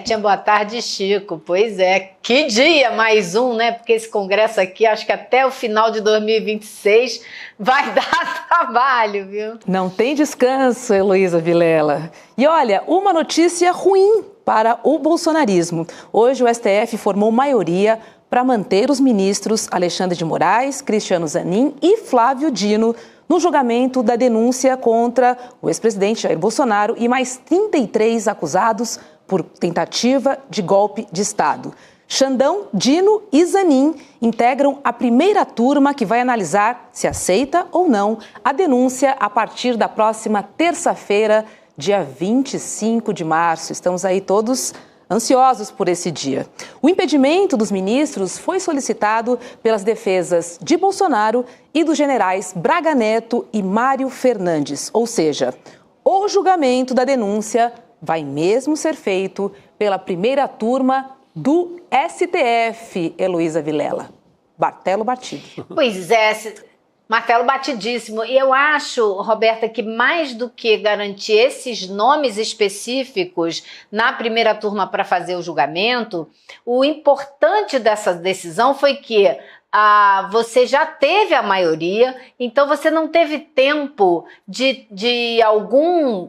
Robertinha, boa tarde, Chico. Pois é, que dia mais um, né? Porque esse congresso aqui, acho que até o final de 2026 vai dar trabalho, viu? Não tem descanso, Heloísa Vilela. E olha, uma notícia ruim para o bolsonarismo. Hoje o STF formou maioria para manter os ministros Alexandre de Moraes, Cristiano Zanin e Flávio Dino no julgamento da denúncia contra o ex-presidente Jair Bolsonaro e mais 33 acusados por tentativa de golpe de Estado. Xandão, Dino e Zanin integram a primeira turma que vai analisar se aceita ou não a denúncia a partir da próxima terça-feira, dia 25 de março. Estamos aí todos ansiosos por esse dia. O impedimento dos ministros foi solicitado pelas defesas de Bolsonaro e dos generais Braga Neto e Mário Fernandes. Ou seja, o julgamento da denúncia vai mesmo ser feito pela primeira turma do STF, Heloísa Vilela. Martelo batido. Pois é, martelo batidíssimo. E eu acho, Roberta, que mais do que garantir esses nomes específicos na primeira turma para fazer o julgamento, o importante dessa decisão foi que você já teve a maioria, então você não teve tempo de algum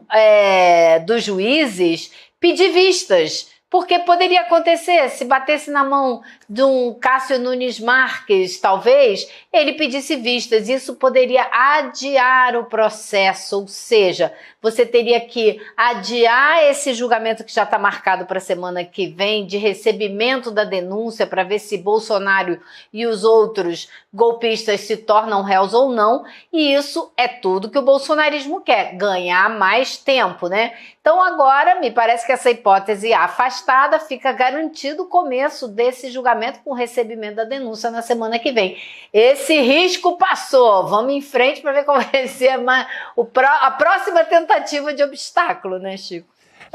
dos juízes pedir vistas. Porque poderia acontecer, se batesse na mão de um Cássio Nunes Marques, talvez, ele pedisse vistas. Isso poderia adiar o processo, ou seja, você teria que adiar esse julgamento que já está marcado para a semana que vem, de recebimento da denúncia, para ver se Bolsonaro e os outros golpistas se tornam réus ou não. E isso é tudo que o bolsonarismo quer, ganhar mais tempo, né? Então agora, me parece que essa hipótese afastada, fica garantido o começo desse julgamento com o recebimento da denúncia na semana que vem. Esse risco passou, vamos em frente para ver qual vai ser a próxima tentativa de obstáculo, né, Chico?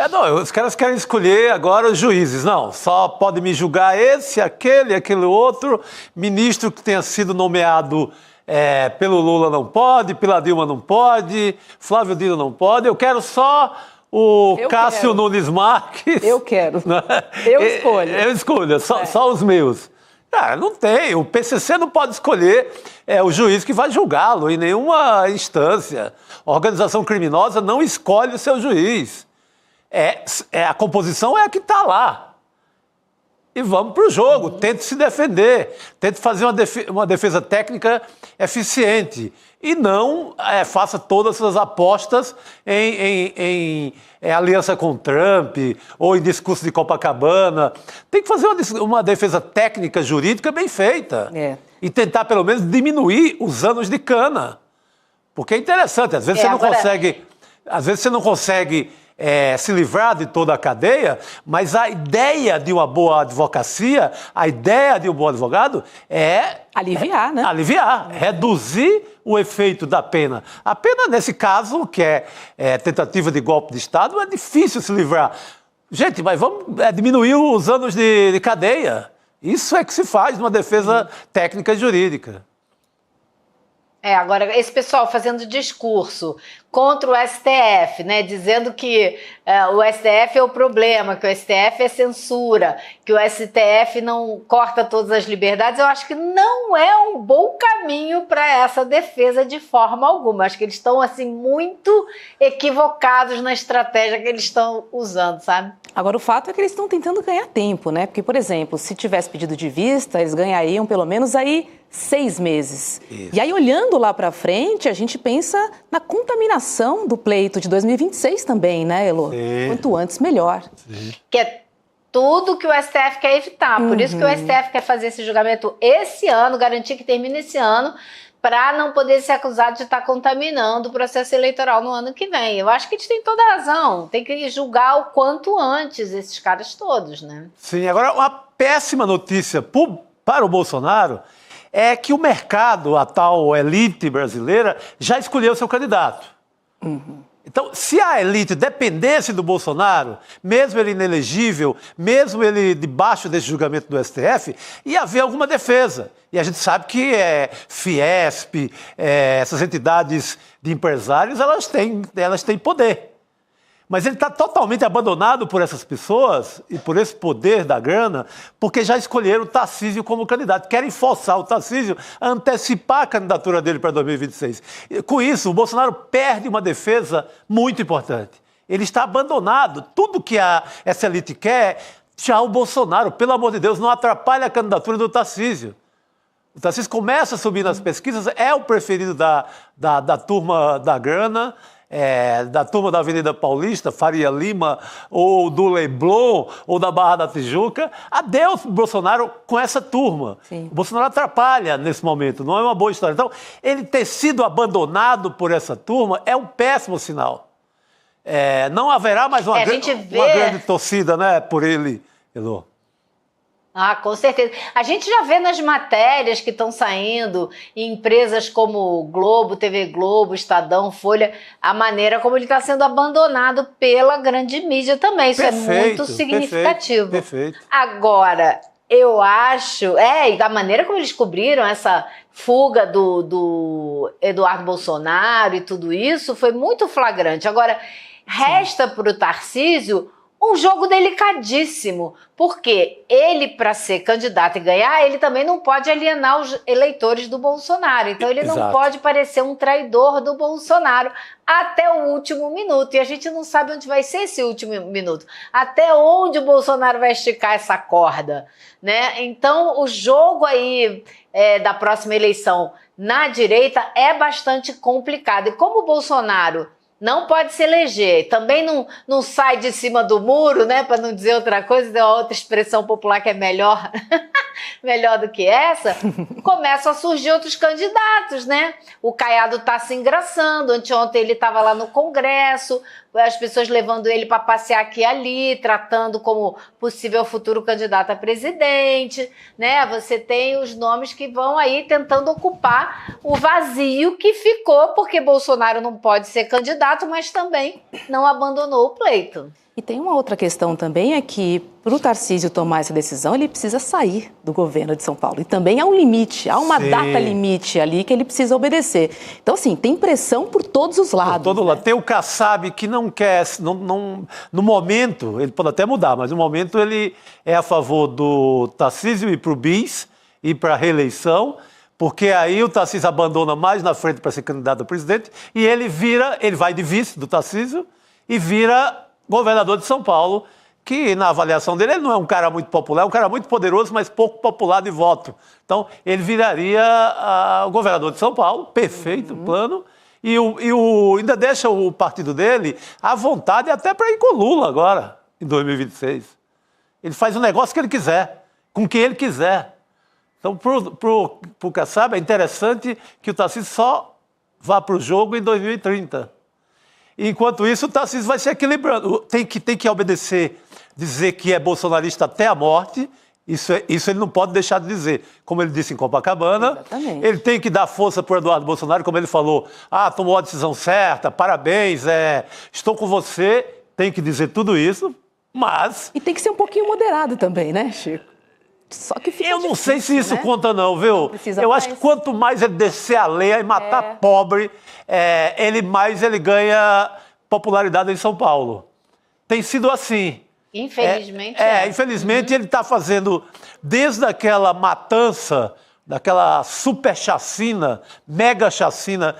Não, os caras querem escolher agora os juízes. Não, só pode me julgar esse, aquele outro. Ministro que tenha sido nomeado pelo Lula não pode, pela Dilma não pode, Flávio Dino não pode. Eu quero só o Cássio Nunes Marques. Eu quero. Eu escolho. Eu escolho, só os meus. Não tem. O PCC não pode escolher o juiz que vai julgá-lo em nenhuma instância. A organização criminosa não escolhe o seu juiz. A composição é a que está lá. E vamos para o jogo. Tente se defender. Tente fazer uma defesa técnica eficiente. E não faça todas essas apostas em aliança com Trump ou em discurso de Copacabana. Tem que fazer uma defesa técnica, jurídica bem feita. E tentar, pelo menos, diminuir os anos de cana. Porque é interessante, às vezes você não consegue se livrar de toda a cadeia, mas a ideia de uma boa advocacia, a ideia de um bom advogado aliviar, né? Aliviar, reduzir o efeito da pena. A pena, nesse caso, que é tentativa de golpe de Estado, é difícil se livrar. Gente, mas vamos diminuir os anos de cadeia. Isso é que se faz numa defesa técnica e jurídica. Agora, esse pessoal fazendo discurso contra o STF, né, dizendo que o STF é o problema, que o STF é censura, que o STF não corta todas as liberdades, eu acho que não é um bom caminho para essa defesa de forma alguma. Acho que eles estão, assim, muito equivocados na estratégia que eles estão usando, sabe? Agora, o fato é que eles estão tentando ganhar tempo, né? Porque, por exemplo, se tivesse pedido de vista, eles ganhariam pelo menos aí 6 meses. Isso. E aí, olhando lá para frente, a gente pensa na contaminação do pleito de 2026 também, né, Elo? Sim. Quanto antes, melhor. Sim. Que é tudo que o STF quer evitar. Por isso que o STF quer fazer esse julgamento esse ano, garantir que termine esse ano, para não poder ser acusado de estar contaminando o processo eleitoral no ano que vem. Eu acho que eles têm toda a razão. Tem que julgar o quanto antes esses caras todos, né? Sim, agora uma péssima notícia para o Bolsonaro é que o mercado, a tal elite brasileira, já escolheu seu candidato. Então, se a elite dependesse do Bolsonaro, mesmo ele inelegível, mesmo ele debaixo desse julgamento do STF, ia haver alguma defesa. E a gente sabe que Fiesp, essas entidades de empresários, elas têm poder. Mas ele está totalmente abandonado por essas pessoas e por esse poder da grana, porque já escolheram o Tarcísio como candidato. Querem forçar o Tarcísio a antecipar a candidatura dele para 2026. Com isso, o Bolsonaro perde uma defesa muito importante. Ele está abandonado. Tudo que essa elite quer, já o Bolsonaro, pelo amor de Deus, não atrapalha a candidatura do Tarcísio. O Tarcísio começa a subir nas pesquisas, é o preferido da turma da grana, da turma da Avenida Paulista, Faria Lima, ou do Leblon, ou da Barra da Tijuca. Adeus, Bolsonaro, com essa turma. Sim. O Bolsonaro atrapalha nesse momento, não é uma boa história. Então, ele ter sido abandonado por essa turma é um péssimo sinal. Não haverá mais uma grande torcida, né, por ele, Elô. Ah, com certeza. A gente já vê nas matérias que estão saindo em empresas como Globo, TV Globo, Estadão, Folha, a maneira como ele está sendo abandonado pela grande mídia também. Isso Perfeito, é muito significativo. Perfeito. Agora, eu acho... e a maneira como eles cobriram essa fuga do Eduardo Bolsonaro e tudo isso foi muito flagrante. Agora, resta para o Tarcísio um jogo delicadíssimo, porque ele, para ser candidato e ganhar, ele também não pode alienar os eleitores do Bolsonaro. Então, ele não pode parecer um traidor do Bolsonaro até o último minuto. E a gente não sabe onde vai ser esse último minuto. Até onde o Bolsonaro vai esticar essa corda, né? Então, o jogo aí da próxima eleição na direita é bastante complicado. E como o Bolsonaro não pode se eleger, também não sai de cima do muro, né, para não dizer outra coisa, tem uma outra expressão popular que é melhor, melhor do que essa, começam a surgir outros candidatos, né? O Caiado está se engraçando, anteontem ele estava lá no Congresso, as pessoas levando ele para passear aqui e ali, tratando como possível futuro candidato a presidente, né? Você tem os nomes que vão aí tentando ocupar o vazio que ficou, porque Bolsonaro não pode ser candidato, mas também não abandonou o pleito. E tem uma outra questão também, é que para o Tarcísio tomar essa decisão, ele precisa sair do governo de São Paulo. E também há um limite, há uma data limite ali que ele precisa obedecer. Então, assim, tem pressão por todos os lados. Por todo lado. Tem o Kassab que não quer, no momento, ele pode até mudar, mas no momento ele é a favor do Tarcísio ir para o BIS, ir para a reeleição, porque aí o Tarcísio abandona mais na frente para ser candidato a presidente e ele vai de vice do Tarcísio e vira governador de São Paulo, que na avaliação dele ele não é um cara muito popular, é um cara muito poderoso, mas pouco popular de voto. Então ele viraria o governador de São Paulo, perfeito plano, e ainda deixa o partido dele à vontade até para ir com o Lula agora, em 2026. Ele faz o negócio que ele quiser, com quem ele quiser. Então, para o Kassab, é interessante que o Tarcísio só vá para o jogo em 2030. Enquanto isso, o Tarcísio vai se equilibrando. Tem que obedecer, dizer que é bolsonarista até a morte. Isso ele não pode deixar de dizer. Como ele disse em Copacabana. Exatamente. Ele tem que dar força para o Eduardo Bolsonaro, como ele falou. Tomou a decisão certa, parabéns, estou com você. Tem que dizer tudo isso, mas... E tem que ser um pouquinho moderado também, né, Chico? Só que fica Eu não sei se isso conta não, viu? Eu acho que quanto mais ele descer a lenha e matar pobre, mais ele ganha popularidade em São Paulo. Tem sido assim. Infelizmente. Infelizmente ele está fazendo, desde aquela matança, daquela super chacina, mega chacina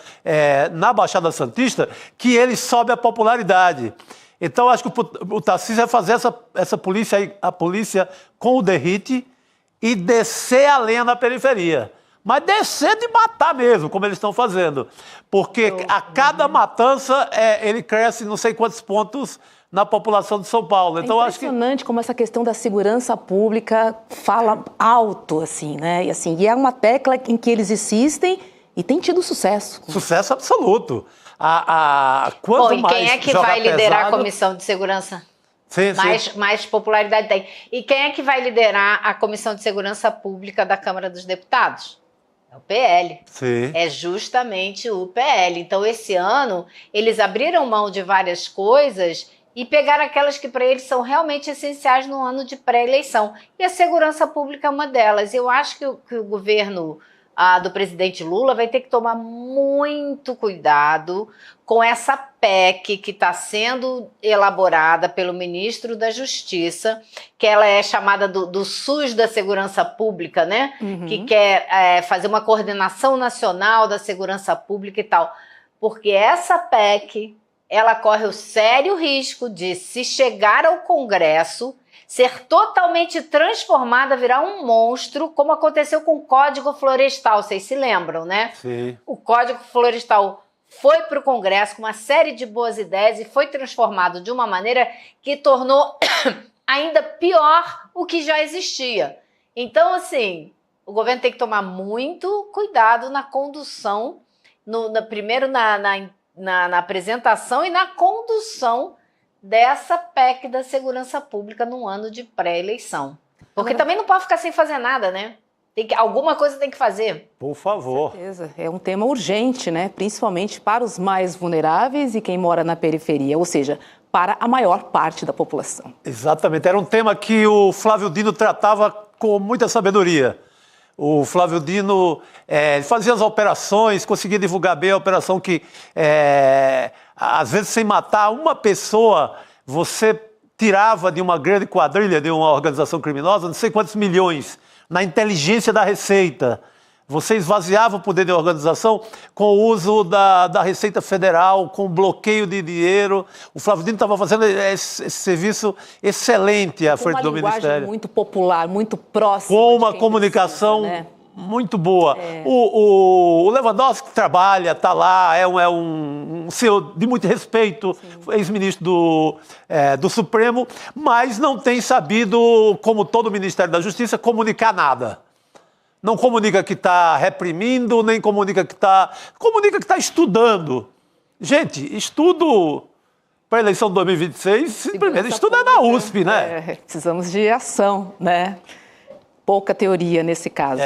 na Baixada Santista, que ele sobe a popularidade. Então acho que o Tarcísio vai fazer essa polícia aí, a polícia com o derrite, e descer a lenha na periferia. Mas descer de matar mesmo, como eles estão fazendo. Porque a cada matança, ele cresce não sei quantos pontos na população de São Paulo. Então, impressionante como essa questão da segurança pública fala alto, assim, né? E é uma tecla em que eles insistem e tem tido sucesso. Sucesso absoluto. E quem é que vai liderar a Comissão de Segurança? Sim. Mais popularidade tem. E quem é que vai liderar a Comissão de Segurança Pública da Câmara dos Deputados? É o PL. Sim. É justamente o PL. Então, esse ano, eles abriram mão de várias coisas e pegaram aquelas que para eles são realmente essenciais no ano de pré-eleição. E a segurança pública é uma delas. Eu acho que o governo do presidente Lula vai ter que tomar muito cuidado com essa PEC que está sendo elaborada pelo ministro da Justiça, que ela é chamada do SUS da Segurança Pública, né? Que quer fazer uma coordenação nacional da segurança pública e tal. Porque essa PEC, ela corre o sério risco de, se chegar ao Congresso, ser totalmente transformada, virar um monstro, como aconteceu com o Código Florestal, vocês se lembram, né? Sim. O Código Florestal foi para o Congresso com uma série de boas ideias e foi transformado de uma maneira que tornou ainda pior o que já existia. Então, assim, o governo tem que tomar muito cuidado na condução, primeiro na apresentação e na condução dessa PEC da segurança pública num ano de pré-eleição. Porque também não pode ficar sem fazer nada, né? Alguma coisa tem que fazer. Por favor. Com certeza. É um tema urgente, né? Principalmente para os mais vulneráveis e quem mora na periferia, ou seja, para a maior parte da população. Exatamente. Era um tema que o Flávio Dino tratava com muita sabedoria. O Flávio Dino fazia as operações, conseguia divulgar bem a operação que, às vezes, sem matar uma pessoa, você tirava de uma grande quadrilha, de uma organização criminosa, não sei quantos milhões, na inteligência da Receita. Você esvaziava o poder da organização com o uso da Receita Federal, com bloqueio de dinheiro. O Flávio Dino estava fazendo esse serviço excelente à frente do Ministério. Uma linguagem muito popular, muito próxima. Com uma comunicação precisa, né? Muito boa. O Lewandowski trabalha, está lá, é um senhor de muito respeito, ex-ministro do Supremo, mas não tem sabido, como todo o Ministério da Justiça, comunicar nada. Não comunica que está reprimindo, nem comunica que está... Comunica que está estudando. Gente, estudo para a eleição de 2026, primeiro estudo é na USP, né? Precisamos de ação, né? Pouca teoria nesse caso.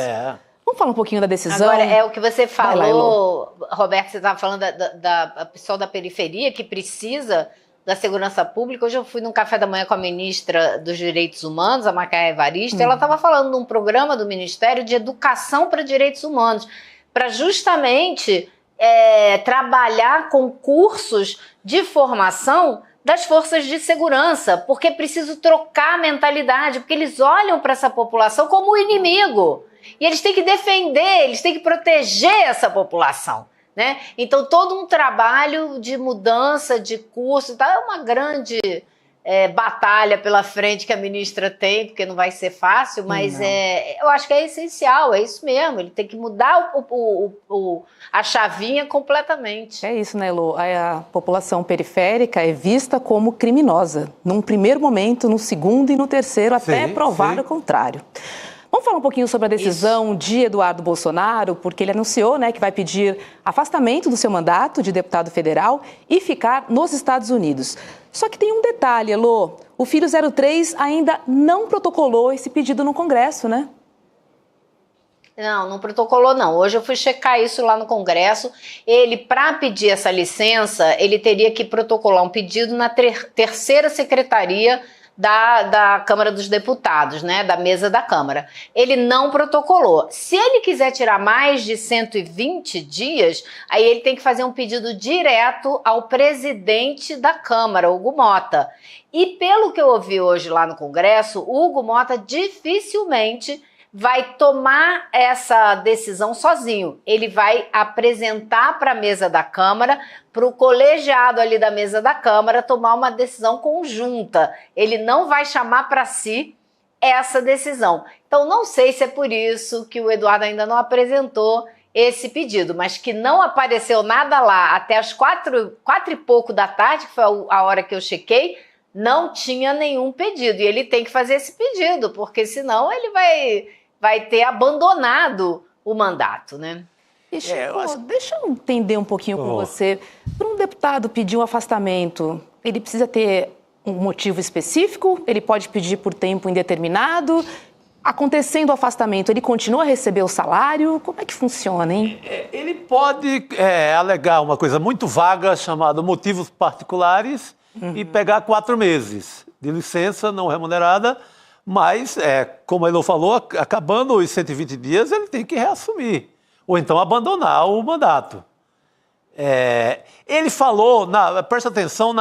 Vamos falar um pouquinho da decisão? Agora, é o que você falou, Roberto, você estava falando da pessoal da periferia que precisa da segurança pública. Hoje eu fui num café da manhã com a ministra dos Direitos Humanos, a Macaé Evaristo, e ela estava falando de um programa do Ministério de Educação para Direitos Humanos, para justamente trabalhar com cursos de formação das forças de segurança, porque é preciso trocar a mentalidade, porque eles olham para essa população como um inimigo. E eles têm que defender, eles têm que proteger essa população, né? Então, todo um trabalho de mudança de curso, tá? É uma grande batalha pela frente que a ministra tem, porque não vai ser fácil, mas eu acho que é essencial, é isso mesmo, ele tem que mudar a chavinha completamente. É isso, né, Elô? A população periférica é vista como criminosa, num primeiro momento, no segundo e no terceiro, até provar o contrário. Vamos falar um pouquinho sobre a decisão de Eduardo Bolsonaro, porque ele anunciou, né, que vai pedir afastamento do seu mandato de deputado federal e ficar nos Estados Unidos. Só que tem um detalhe, Elô, o Filho 03 ainda não protocolou esse pedido no Congresso, né? Não protocolou não. Hoje eu fui checar isso lá no Congresso. Ele, para pedir essa licença, ele teria que protocolar um pedido na terceira secretaria da Câmara dos Deputados, né, da mesa da Câmara. Ele não protocolou. Se ele quiser tirar mais de 120 dias, aí ele tem que fazer um pedido direto ao presidente da Câmara, Hugo Mota. E pelo que eu ouvi hoje lá no Congresso, o Hugo Mota dificilmente vai tomar essa decisão sozinho. Ele vai apresentar para a mesa da Câmara, para o colegiado ali da mesa da Câmara tomar uma decisão conjunta. Ele não vai chamar para si essa decisão. Então, não sei se é por isso que o Eduardo ainda não apresentou esse pedido, mas que não apareceu nada lá até as 4 e pouco da tarde, que foi a hora que eu chequei, não tinha nenhum pedido. E ele tem que fazer esse pedido, porque senão ele vai ter abandonado o mandato, né? Deixa eu entender um pouquinho com você. Para um deputado pedir um afastamento, ele precisa ter um motivo específico? Ele pode pedir por tempo indeterminado? Acontecendo o afastamento, ele continua a receber o salário? Como é que funciona, hein? Ele pode alegar uma coisa muito vaga, chamada motivos particulares, e pegar 4 meses de licença não remunerada, mas, como a Elô falou, acabando os 120 dias, ele tem que reassumir. ou então abandonar o mandato. Ele falou, presta atenção,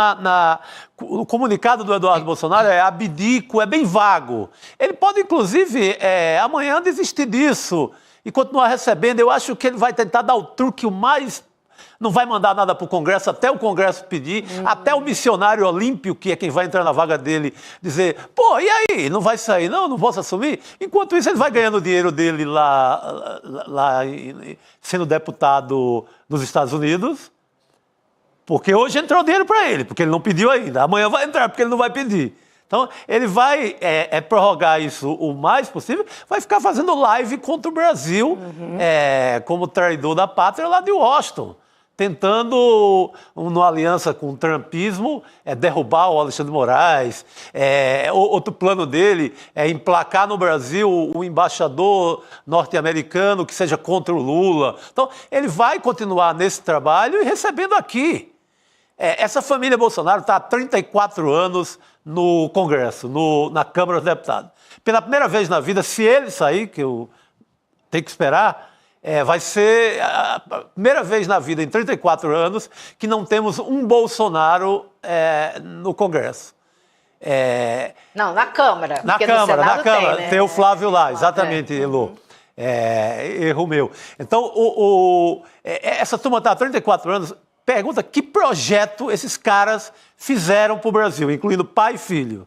o comunicado do Eduardo Bolsonaro é abdico, é bem vago. Ele pode, inclusive, amanhã desistir disso e continuar recebendo. Eu acho que ele vai tentar dar o truque o mais... Não vai mandar nada para o Congresso, até o Congresso pedir, até o missionário olímpio, que é quem vai entrar na vaga dele, dizer, pô, e aí, não vai sair? Não posso assumir? Enquanto isso, ele vai ganhando o dinheiro dele lá sendo deputado nos Estados Unidos, porque hoje entrou dinheiro para ele, porque ele não pediu ainda. Amanhã vai entrar, porque ele não vai pedir. Então, ele vai prorrogar isso o mais possível, vai ficar fazendo live contra o Brasil, como traidor da pátria lá de Washington, tentando, numa aliança com o trumpismo, derrubar o Alexandre de Moraes. Outro plano dele é emplacar no Brasil um embaixador norte-americano que seja contra o Lula. Então, ele vai continuar nesse trabalho e recebendo aqui. Essa família Bolsonaro está há 34 anos no Congresso, na Câmara dos Deputados. Pela primeira vez na vida, se ele sair, que eu tenho que esperar, vai ser a primeira vez na vida, em 34 anos, que não temos um Bolsonaro no Congresso. Não, na Câmara. Na Câmara, tem, né? Tem o Flávio lá, exatamente, Elô. Erro meu. Então, essa turma está há 34 anos. Pergunta que projeto esses caras fizeram para o Brasil, incluindo pai e filho.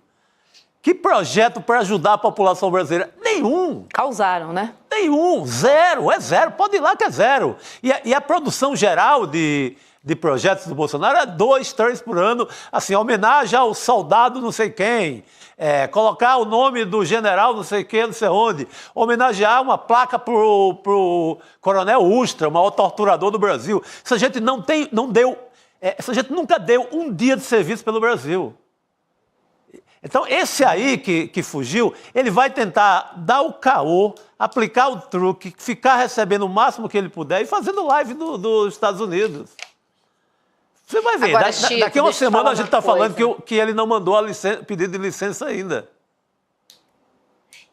Que projeto para ajudar a população brasileira? Nenhum. Causaram, né? Nenhum. Zero. É zero. Pode ir lá que é zero. E a produção geral de projetos do Bolsonaro é 2, 3 por ano. Assim, homenagem ao soldado não sei quem. Colocar o nome do general não sei quem, não sei onde. Homenagear uma placa pro Coronel Ustra, o maior torturador do Brasil. Essa gente essa gente nunca deu um dia de serviço pelo Brasil. Então, esse aí que fugiu, ele vai tentar dar o caô, aplicar o truque, ficar recebendo o máximo que ele puder e fazendo live dos Estados Unidos. Você vai ver, agora, Chico, daqui a uma semana a gente está falando que ele não mandou pedido de licença ainda.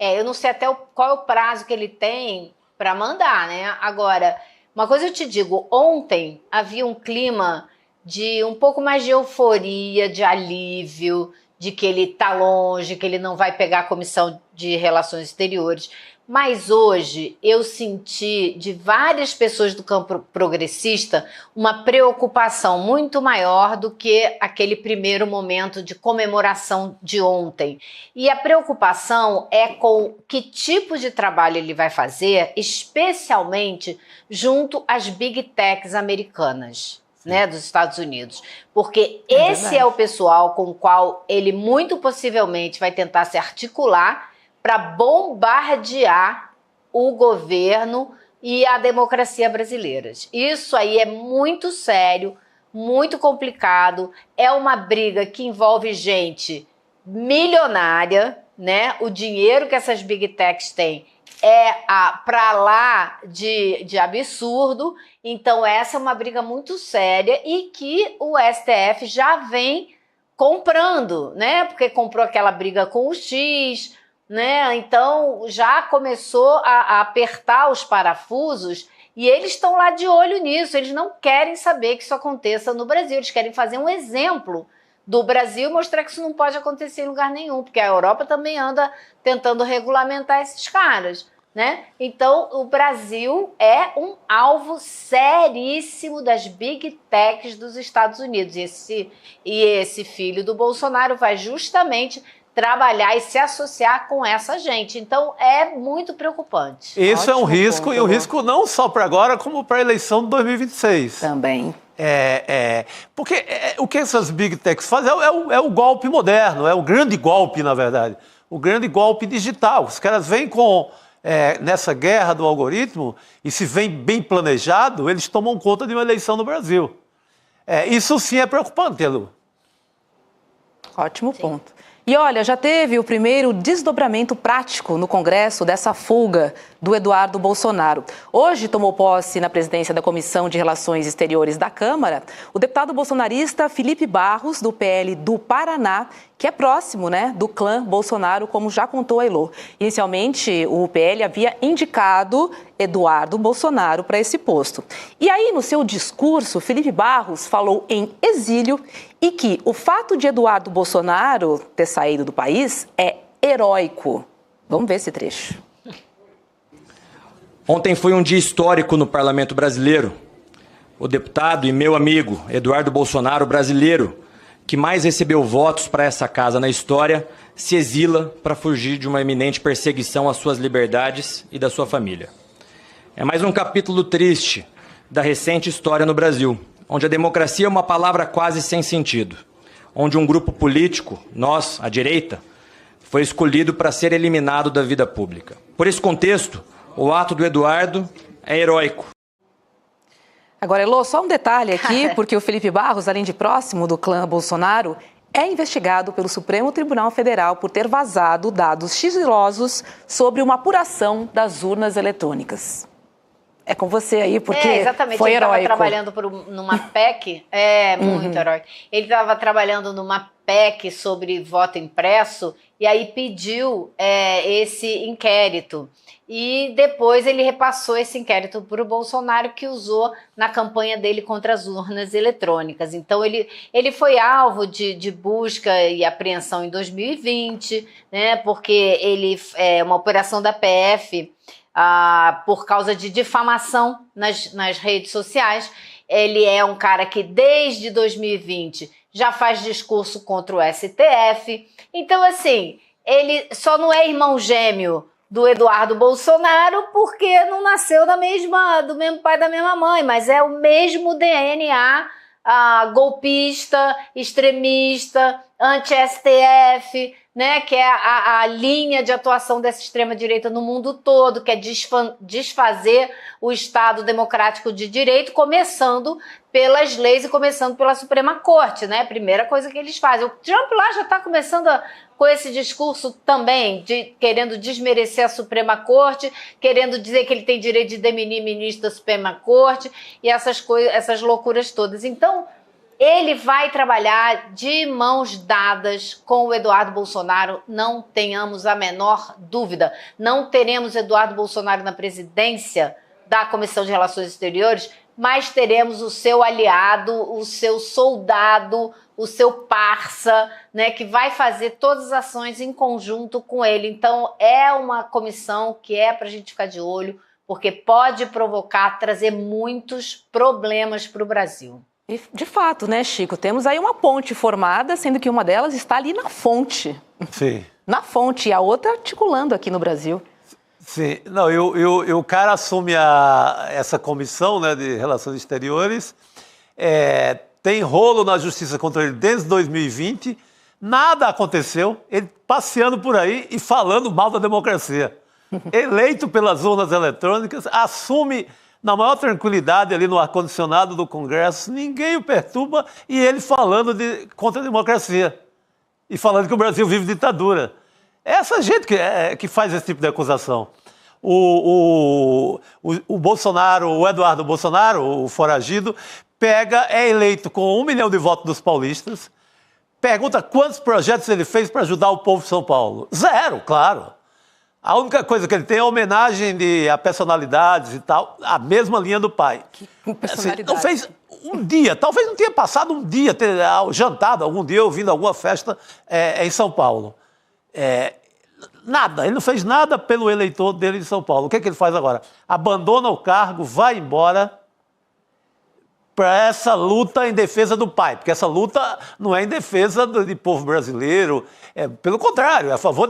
Eu não sei até qual é o prazo que ele tem para mandar, né? Agora, uma coisa eu te digo, ontem havia um clima de um pouco mais de euforia, de alívio, de que ele está longe, que ele não vai pegar a Comissão de Relações Exteriores. Mas hoje eu senti de várias pessoas do campo progressista uma preocupação muito maior do que aquele primeiro momento de comemoração de ontem. E a preocupação é com que tipo de trabalho ele vai fazer, especialmente junto às big techs americanas, né, dos Estados Unidos. Porque esse é o pessoal com o qual ele muito possivelmente vai tentar se articular para bombardear o governo e a democracia brasileiras. Isso aí é muito sério, muito complicado, é uma briga que envolve gente milionária, né? O dinheiro que essas big techs têm para lá de absurdo. Então essa é uma briga muito séria e que o STF já vem comprando, né? Porque comprou aquela briga com o X, né? Então já começou a apertar os parafusos e eles estão lá de olho nisso. Eles não querem saber que isso aconteça no Brasil. Eles querem fazer um exemplo do Brasil e mostrar que isso não pode acontecer em lugar nenhum, porque a Europa também anda tentando regulamentar esses caras, né? Então o Brasil é um alvo seríssimo das big techs dos Estados Unidos. E esse filho do Bolsonaro vai justamente trabalhar e se associar com essa gente. Então, é muito preocupante. Isso é um risco, ponto, e um risco não só para agora, como para a eleição de 2026. Também. Porque o que essas big techs fazem é o golpe moderno, é o grande golpe, na verdade. O grande golpe digital. Os caras vêm nessa guerra do algoritmo, e se vem bem planejado, eles tomam conta de uma eleição no Brasil. Isso sim é preocupante, Elu. Ótimo ponto. E olha, já teve o primeiro desdobramento prático no Congresso dessa fuga do Eduardo Bolsonaro. Hoje tomou posse na presidência da Comissão de Relações Exteriores da Câmara o deputado bolsonarista Felipe Barros, do PL do Paraná, que é próximo, né, do clã Bolsonaro, como já contou a Elô. Inicialmente, o PL havia indicado Eduardo Bolsonaro para esse posto. E aí, no seu discurso, Felipe Barros falou em exílio e que o fato de Eduardo Bolsonaro ter saído do país é heróico. Vamos ver esse trecho. Ontem foi um dia histórico no Parlamento brasileiro. O deputado e meu amigo Eduardo Bolsonaro, brasileiro, que mais recebeu votos para essa casa na história, se exila para fugir de uma iminente perseguição às suas liberdades e da sua família. É mais um capítulo triste da recente história no Brasil, onde a democracia é uma palavra quase sem sentido, onde um grupo político, nós, a direita, foi escolhido para ser eliminado da vida pública. Por esse contexto, o ato do Eduardo é heróico. Agora, Elô, só um detalhe aqui, porque o Felipe Barros, além de próximo do clã Bolsonaro, é investigado pelo Supremo Tribunal Federal por ter vazado dados sigilosos sobre uma apuração das urnas eletrônicas. É com você aí, porque exatamente. foi heróico. Ele estava trabalhando numa PEC, muito heróico. Ele estava trabalhando numa PEC sobre voto impresso e aí pediu esse inquérito. E depois ele repassou esse inquérito para o Bolsonaro, que usou na campanha dele contra as urnas eletrônicas. Então ele foi alvo de busca e apreensão em 2020, né, porque ele é uma operação da PF por causa de difamação nas redes sociais. Ele é um cara que desde 2020 já faz discurso contra o STF. Então, assim, ele só não é irmão gêmeo do Eduardo Bolsonaro porque não nasceu do mesmo pai da mesma mãe, mas é o mesmo DNA golpista, extremista, anti-STF, né, que é a linha de atuação dessa extrema-direita no mundo todo, que é desfazer o Estado democrático de direito, começando pelas leis e começando pela Suprema Corte, né? Primeira coisa que eles fazem. O Trump lá já está começando com esse discurso também, querendo desmerecer a Suprema Corte, querendo dizer que ele tem direito de deminir ministro da Suprema Corte e essas loucuras todas. Então, ele vai trabalhar de mãos dadas com o Eduardo Bolsonaro, não tenhamos a menor dúvida. Não teremos Eduardo Bolsonaro na presidência da Comissão de Relações Exteriores, mas teremos o seu aliado, o seu soldado, o seu parça, né, que vai fazer todas as ações em conjunto com ele. Então, é uma comissão que é para a gente ficar de olho, porque pode provocar, trazer muitos problemas para o Brasil. E, de fato, né, Chico, temos aí uma ponte formada, sendo que uma delas está ali na fonte. Sim. Na fonte, e a outra articulando aqui no Brasil. Sim. Não, o cara assume essa comissão, né, de Relações Exteriores, tem rolo na justiça contra ele desde 2020, nada aconteceu, ele passeando por aí e falando mal da democracia. Eleito pelas urnas eletrônicas, assume na maior tranquilidade ali no ar-condicionado do Congresso, ninguém o perturba, e ele falando contra a democracia. E falando que o Brasil vive ditadura. É essa gente que faz esse tipo de acusação. O Bolsonaro, o Eduardo Bolsonaro, o foragido, é eleito com 1 milhão de votos dos paulistas, pergunta quantos projetos ele fez para ajudar o povo de São Paulo. 0, claro. A única coisa que ele tem é homenagem a personalidades e tal, a mesma linha do pai. Personalidade. Não fez um dia, talvez não tenha passado um dia, jantado algum dia, ouvindo alguma festa em São Paulo. Nada, ele não fez nada pelo eleitor dele de São Paulo. O que ele faz agora? Abandona o cargo, vai embora para essa luta em defesa do pai, porque essa luta não é em defesa do povo brasileiro, pelo contrário, é a favor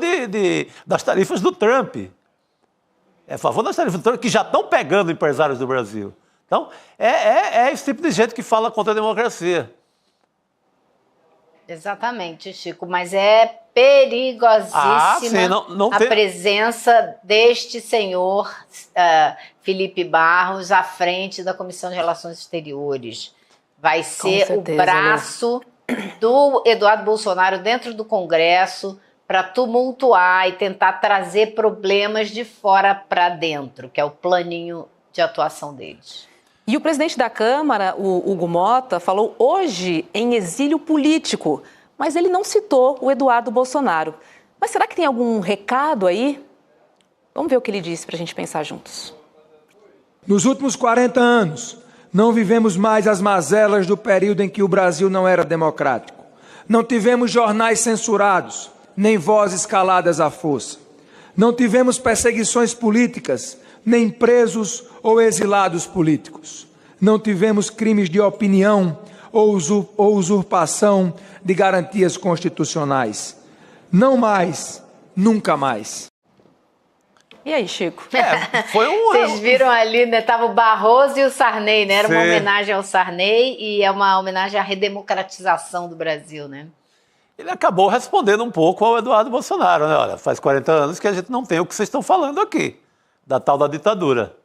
das tarifas do Trump. É a favor das tarifas do Trump, que já estão pegando empresários do Brasil. Então, é esse tipo de gente que fala contra a democracia. Exatamente, Chico, mas é perigosíssima a presença deste senhor Felipe Barros à frente da Comissão de Relações Exteriores. Vai ser o braço do Eduardo Bolsonaro dentro do Congresso para tumultuar e tentar trazer problemas de fora para dentro, que é o planinho de atuação deles. E o presidente da Câmara, o Hugo Mota, falou hoje em exílio político, mas ele não citou o Eduardo Bolsonaro. Mas será que tem algum recado aí? Vamos ver o que ele disse para a gente pensar juntos. Nos últimos 40 anos, não vivemos mais as mazelas do período em que o Brasil não era democrático. Não tivemos jornais censurados, nem vozes caladas à força. Não tivemos perseguições políticas, nem presos ou exilados políticos. Não tivemos crimes de opinião ou usurpação de garantias constitucionais. Não mais, nunca mais. E aí, Chico? Foi Vocês viram ali, né? Tava o Barroso e o Sarney, né? Era uma homenagem ao Sarney e é uma homenagem à redemocratização do Brasil, né? Ele acabou respondendo um pouco ao Eduardo Bolsonaro, né? Olha, faz 40 anos que a gente não tem o que vocês estão falando aqui, da tal da ditadura.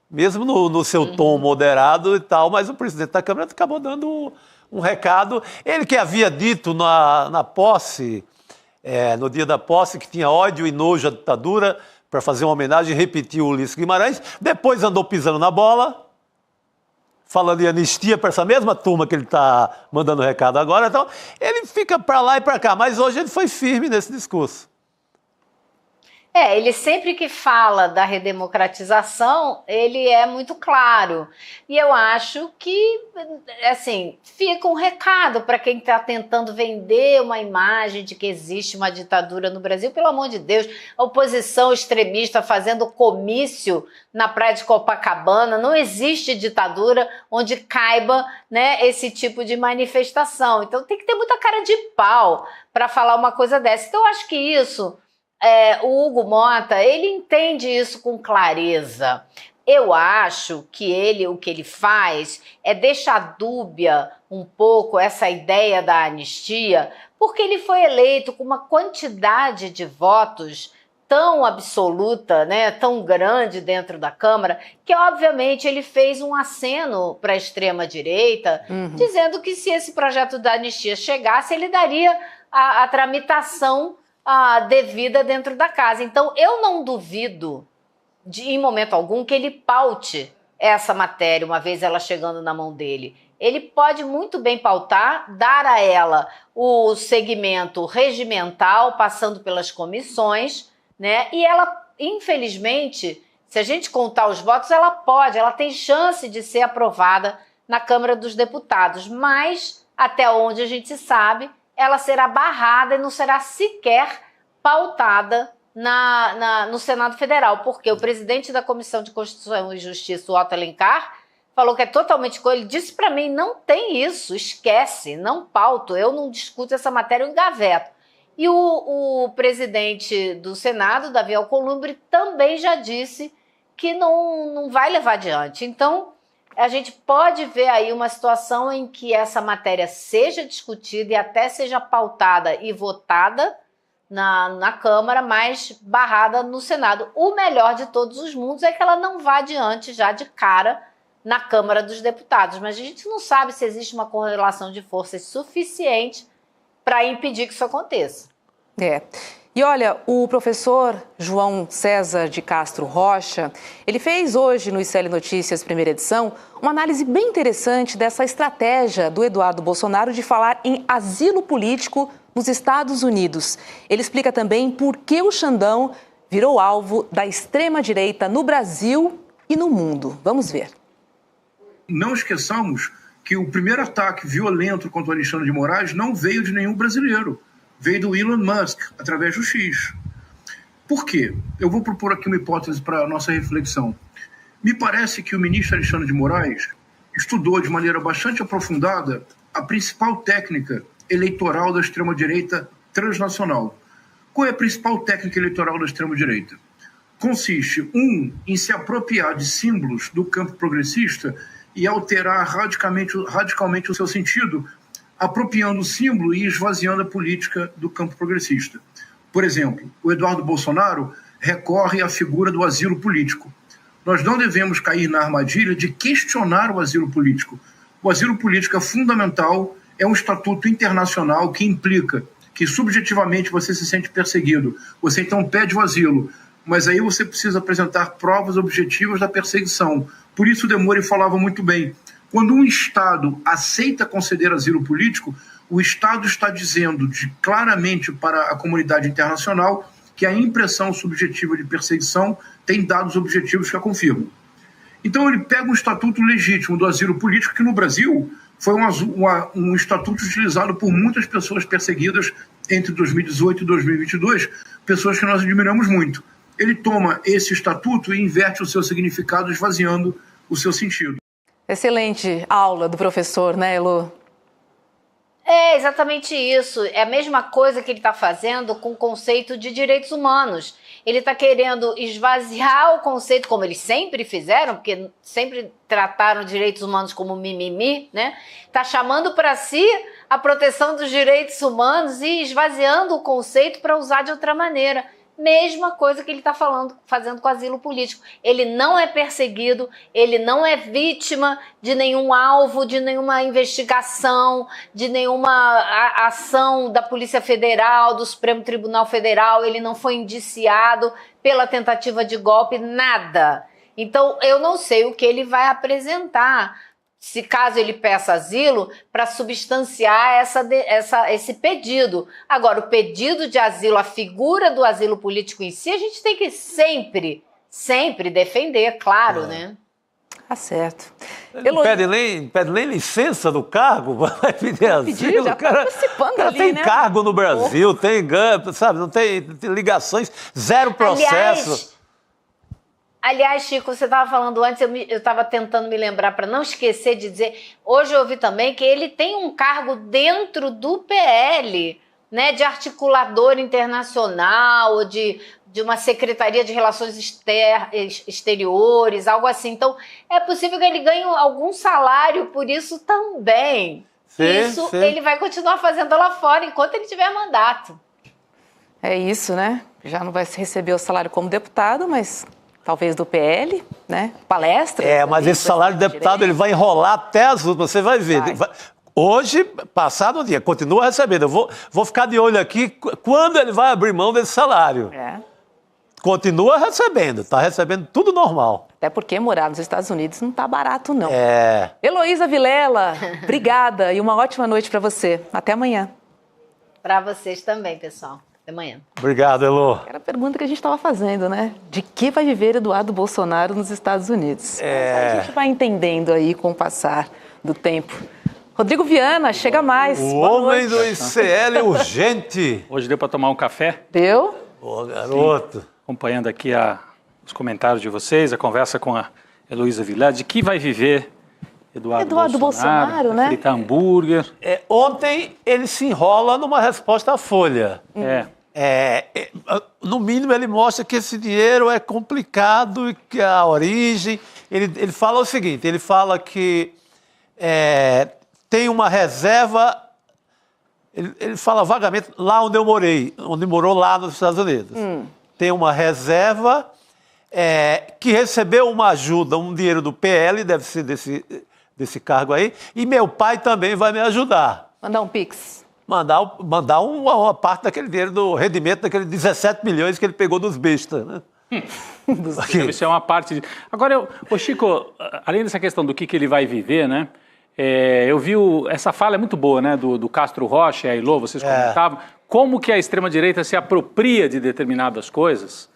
Mesmo no seu tom moderado e tal, mas o presidente da Câmara acabou dando um recado. Ele que havia dito na posse, no dia da posse, que tinha ódio e nojo à ditadura, para fazer uma homenagem, repetiu o Ulisses Guimarães, depois andou pisando na bola, falando em anistia para essa mesma turma que ele está mandando recado agora. Então, ele fica para lá e para cá, mas hoje ele foi firme nesse discurso. Ele sempre que fala da redemocratização, ele é muito claro. E eu acho que, assim, fica um recado para quem está tentando vender uma imagem de que existe uma ditadura no Brasil. Pelo amor de Deus, a oposição extremista fazendo comício na praia de Copacabana. Não existe ditadura onde caiba, né, esse tipo de manifestação. Então tem que ter muita cara de pau para falar uma coisa dessa. Então eu acho que isso... o Hugo Mota, ele entende isso com clareza. Eu acho que o que ele faz é deixar dúbia um pouco essa ideia da anistia, porque ele foi eleito com uma quantidade de votos tão absoluta, né, tão grande dentro da Câmara, que obviamente ele fez um aceno para a extrema-direita, dizendo que se esse projeto da anistia chegasse, ele daria a tramitação devida dentro da casa. Então, eu não duvido, em momento algum, que ele paute essa matéria, uma vez ela chegando na mão dele. Ele pode muito bem pautar, dar a ela o segmento regimental, passando pelas comissões, né? E ela, infelizmente, se a gente contar os votos, ela tem chance de ser aprovada na Câmara dos Deputados, mas, até onde a gente sabe, ela será barrada e não será sequer pautada no Senado Federal, porque o presidente da Comissão de Constituição e Justiça, o Otto Alencar, falou que é totalmente... Ele disse para mim, não tem isso, esquece, não pauto, eu não discuto essa matéria, eu engaveto. E o presidente do Senado, Davi Alcolumbre, também já disse que não vai levar adiante. Então, a gente pode ver aí uma situação em que essa matéria seja discutida e até seja pautada e votada na Câmara, mas barrada no Senado. O melhor de todos os mundos é que ela não vá adiante já de cara na Câmara dos Deputados, mas a gente não sabe se existe uma correlação de forças suficiente para impedir que isso aconteça. E olha, o professor João César de Castro Rocha, ele fez hoje no ICL Notícias, primeira edição, uma análise bem interessante dessa estratégia do Eduardo Bolsonaro de falar em asilo político nos Estados Unidos. Ele explica também por que o Xandão virou alvo da extrema-direita no Brasil e no mundo. Vamos ver. Não esqueçamos que o primeiro ataque violento contra o Alexandre de Moraes não veio de nenhum brasileiro. Veio do Elon Musk, através do X. Por quê? Eu vou propor aqui uma hipótese para a nossa reflexão. Me parece que o ministro Alexandre de Moraes estudou de maneira bastante aprofundada a principal técnica eleitoral da extrema-direita transnacional. Qual é a principal técnica eleitoral da extrema-direita? Consiste, em se apropriar de símbolos do campo progressista e alterar radicalmente o seu sentido, apropriando o símbolo e esvaziando a política do campo progressista. Por exemplo, o Eduardo Bolsonaro recorre à figura do asilo político. Nós não devemos cair na armadilha de questionar o asilo político. O asilo político é fundamental, é um estatuto internacional que implica que subjetivamente você se sente perseguido. Você então pede o asilo, mas aí você precisa apresentar provas objetivas da perseguição. Por isso o Demore falava muito bem. Quando um Estado aceita conceder asilo político, o Estado está dizendo claramente para a comunidade internacional que a impressão subjetiva de perseguição tem dados objetivos que a confirmam. Então ele pega um estatuto legítimo do asilo político, que no Brasil foi um estatuto utilizado por muitas pessoas perseguidas entre 2018 e 2022, pessoas que nós admiramos muito. Ele toma esse estatuto e inverte o seu significado, esvaziando o seu sentido. Excelente aula do professor, né, Elo? É exatamente isso. É a mesma coisa que ele está fazendo com o conceito de direitos humanos. Ele está querendo esvaziar o conceito, como eles sempre fizeram, porque sempre trataram direitos humanos como mimimi, né? Está chamando para si a proteção dos direitos humanos e esvaziando o conceito para usar de outra maneira. Mesma coisa que ele está fazendo com o asilo político. Ele não é perseguido, ele não é vítima de nenhum alvo, de nenhuma investigação, de nenhuma ação da Polícia Federal, do Supremo Tribunal Federal, ele não foi indiciado pela tentativa de golpe, nada. Então, eu não sei o que ele vai apresentar, se caso ele peça asilo, para substanciar esse pedido. Agora, o pedido de asilo, a figura do asilo político em si, a gente tem que sempre defender, claro, né? Tá certo. Não pede nem licença do cargo, vai pedir asilo. Já tá participando ali, tem né? cargo no Brasil, tem ganho, sabe? Não tem ligações, zero processo. Aliás, Chico, você estava falando antes, eu estava tentando me lembrar para não esquecer de dizer, hoje eu ouvi também que ele tem um cargo dentro do PL, né, de articulador internacional, de uma secretaria de relações exteriores, algo assim. Então, é possível que ele ganhe algum salário por isso também. Sim. Ele vai continuar fazendo lá fora enquanto ele tiver mandato. É isso, né? Já não vai receber o salário como deputado, mas talvez do PL, né? Palestra. Mas esse salário de deputado ele vai enrolar até as últimas, você vai ver. Hoje, passado o dia, continua recebendo. Eu vou ficar de olho aqui quando ele vai abrir mão desse salário. Continua recebendo, está recebendo tudo normal. Até porque morar nos Estados Unidos não está barato, não. Heloísa Vilela, obrigada e uma ótima noite para você. Até amanhã. Para vocês também, pessoal. Até amanhã. Obrigado, Elo. Era a pergunta que a gente estava fazendo, né? De que vai viver Eduardo Bolsonaro nos Estados Unidos? A gente vai entendendo aí com o passar do tempo. Rodrigo Viana, chega mais. O homem do ICL urgente. Hoje deu para tomar um café? Deu? Ô, garoto. Sim. Acompanhando aqui os comentários de vocês, a conversa com a Heloísa Vilela, de que vai viver Eduardo Bolsonaro, né? Fritar hambúrguer. Ontem ele se enrola numa resposta à Folha. No mínimo ele mostra que esse dinheiro é complicado e que a origem... Ele fala o seguinte, ele fala que tem uma reserva... Ele fala vagamente lá onde eu morei, onde morou lá nos Estados Unidos. Tem uma reserva que recebeu uma ajuda, um dinheiro do PL, deve ser desse cargo aí, e meu pai também vai me ajudar. Mandar um pix. Mandar uma parte daquele dinheiro, do rendimento daqueles 17 milhões que ele pegou dos bestas, né? Isso é uma parte... Agora, Chico, além dessa questão do que ele vai viver, né? Eu vi essa fala é muito boa, né? Do Castro Rocha e a Ilô, vocês comentavam como que a extrema-direita se apropria de determinadas coisas,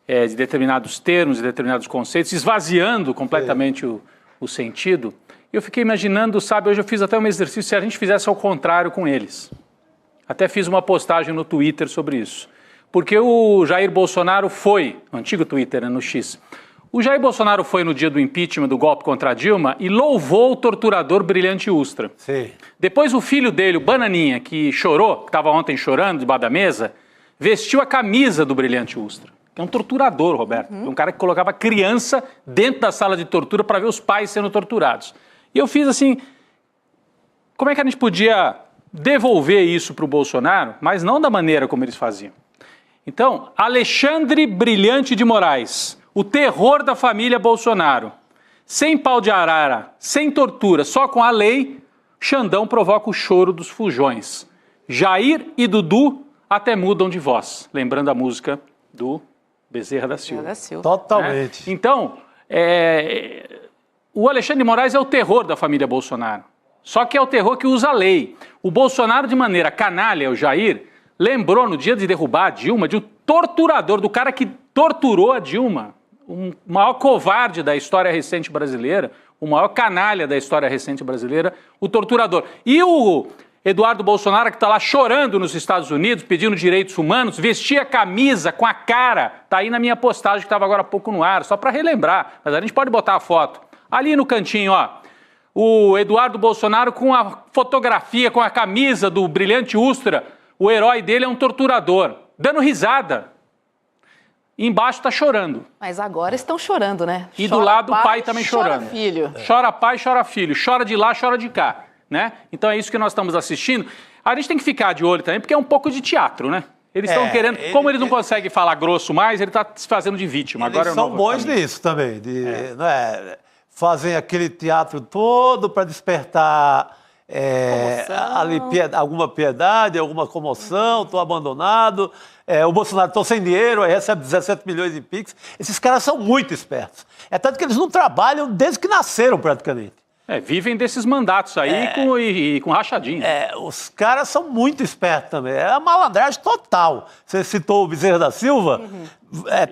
de determinados termos, de determinados conceitos, esvaziando completamente o sentido. Eu fiquei imaginando, sabe, hoje eu fiz até um exercício, se a gente fizesse ao contrário com eles. Até fiz uma postagem no Twitter sobre isso. Porque o Jair Bolsonaro foi, no antigo Twitter, no X, o Jair Bolsonaro foi no dia do impeachment, do golpe contra a Dilma, e louvou o torturador Brilhante Ustra. Sim. Depois o filho dele, o Bananinha, que chorou, que estava ontem chorando debaixo da mesa, vestiu a camisa do Brilhante Ustra. Que é um torturador, Roberto. Um cara que colocava criança dentro da sala de tortura para ver os pais sendo torturados. E eu fiz assim, como é que a gente podia devolver isso para o Bolsonaro, mas não da maneira como eles faziam. Então, Alexandre Brilhante de Moraes, o terror da família Bolsonaro. Sem pau de arara, sem tortura, só com a lei, Xandão provoca o choro dos fujões. Jair e Dudu até mudam de voz. Lembrando a música do Bezerra da Silva. Totalmente. Então, o Alexandre de Moraes é o terror da família Bolsonaro. Só que é o terror que usa a lei. O Bolsonaro, de maneira canalha, o Jair, lembrou no dia de derrubar a Dilma de um torturador, do cara que torturou a Dilma, o maior covarde da história recente brasileira, o maior canalha da história recente brasileira, o torturador. E o Eduardo Bolsonaro, que está lá chorando nos Estados Unidos, pedindo direitos humanos, vestia camisa com a cara, tá aí na minha postagem que estava agora há pouco no ar, só para relembrar, mas a gente pode botar a foto. Ali no cantinho, ó, o Eduardo Bolsonaro com a fotografia, com a camisa do Brilhante Ustra, o herói dele é um torturador, dando risada. E embaixo está chorando. Mas agora estão chorando, né? E do lado o pai também chorando. Chora filho. Chora pai, chora filho. Chora de lá, chora de cá. Né? Então é isso que nós estamos assistindo. A gente tem que ficar de olho também, porque é um pouco de teatro, né? Eles estão querendo... Como eles não conseguem falar grosso mais, ele está se fazendo de vítima. Eles agora são bons nisso também. Fazem aquele teatro todo para despertar alguma piedade, alguma comoção, estou abandonado. O Bolsonaro estou sem dinheiro, aí recebe 17 milhões de Pix. Esses caras são muito espertos. É tanto que eles não trabalham desde que nasceram, praticamente. Vivem desses mandatos aí com rachadinha. Os caras são muito espertos também. É a malandragem total. Você citou o Bezerra da Silva.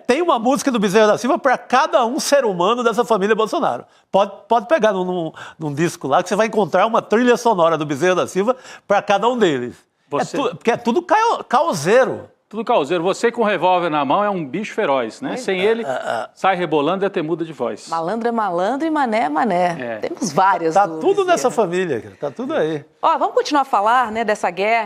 Tem uma música do Bezerra da Silva para cada um ser humano dessa família Bolsonaro. Pode pegar num disco lá que você vai encontrar uma trilha sonora do Bezerra da Silva para cada um deles. Porque é tudo causeiro. Tudo causeiro. Você com o revólver na mão é um bicho feroz, né? Sem ele, sai rebolando e até muda de voz. Malandro é malandro e mané é mané. Temos várias. Tá tudo nessa família, tá tudo aí. Vamos continuar a falar, né, dessa guerra.